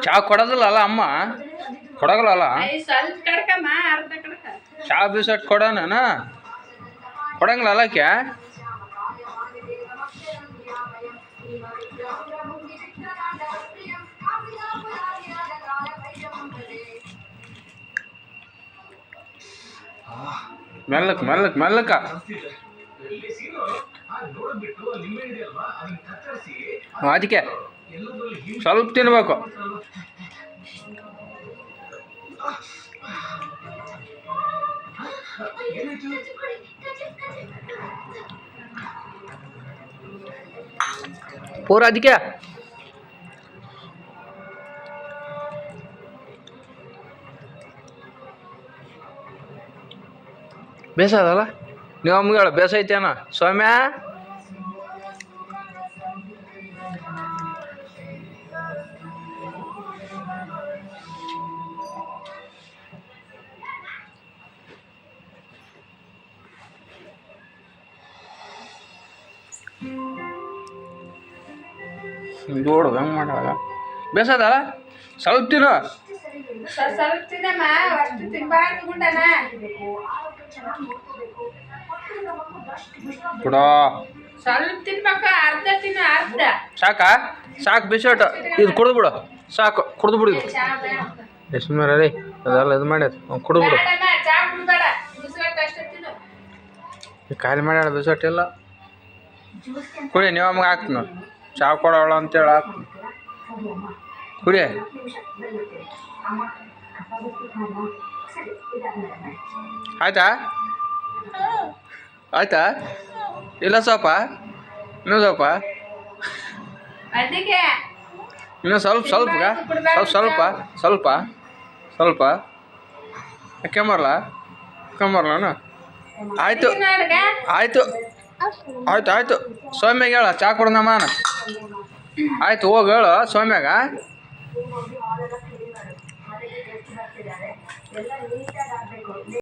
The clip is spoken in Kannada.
ಚಾ ಕೊಡೋದಿಲ್ಲ ಅಲ್ಲ ಅಮ್ಮ, ಕೊಡೋಗಲ್ಲ ಚಾ ಬಿಸ್ಕಟ್ ಕೊಡೋಣ ಕೊಡಂಗಿಲ್ಲ ಅಲ್ಲಕ್ಕೆ ಮೆಲ್ಲಕ್ ಮೆಲ್ಲಕ್ ಮೆಲ್ಲಕ್ಕ ಅದಕ್ಕೆ ಸ್ವಲ್ಪ ತಿನ್ಬೇಕು. ಪೂರ ಅದಕ್ಕೆ ಬೇಸದಲ್ಲ ನೀವು ಅಮ್ಮಗೆ ಹೇಳ ಬೇಸೈತೇನ ಸೌಮ್ಯ. ನೋಡು ಹೆಂಗೆ ಮಾಡಾಗ ಬೇಸದಲ್ಲ ಸ್ವಲ್ಪ ತಿನ್ನು. ಕೊಡ ಸಾಕಾ ಸಾಕು ಬಿಸ್ಕಟ್ ಇದು ಕುಡ್ದು ಬಿಡು ಸಾಕು ಕುಡ್ದು ಬಿಡು. ಎಷ್ಟು ಮಾರ ರೀ ಅದೆಲ್ಲ ಇದು ಮಾಡ್ಯದ ಕುಡ್ದು ಬಿಡು. ಖಾಲಿ ಮಾಡ್ಯಾಳ ಬಿಸ್ಕಟ್ ಇಲ್ಲ ಕುಡಿ. ನೀವು ಅಮ್ಮಗೆ ಹಾಕ್ತೀನಿ ಚಾ ಕೊಡೋಳ ಅಂತೇಳಿ ಹಾಕ್ತೀನಿ ಕುಡಿ. ಆಯ್ತಾ ಆಯ್ತಾ ಇಲ್ಲ ಸ್ವಲ್ಪ ಇನ್ನೂ ಸ್ವಲ್ಪ ಇನ್ನೂ ಸ್ವಲ್ಪ ಸ್ವಲ್ಪ ಸ್ವಲ್ಪ ಸ್ವಲ್ಪ ಸ್ವಲ್ಪ ಕೆಮ್ಮರ್ಲ ಕೆಮ್ಮರ್ಲನ. ಆಯಿತು ಆಯಿತು ಆಯ್ತು ಆಯಿತು ಸೌಮ್ಯಾಗ ಹೇಳ ಚಾ ಕೊಡೋಣಮ್ಮ. ಆಯ್ತು ಹೋಗಿ ಹೇಳು ಸೌಮ್ಯಾಗ.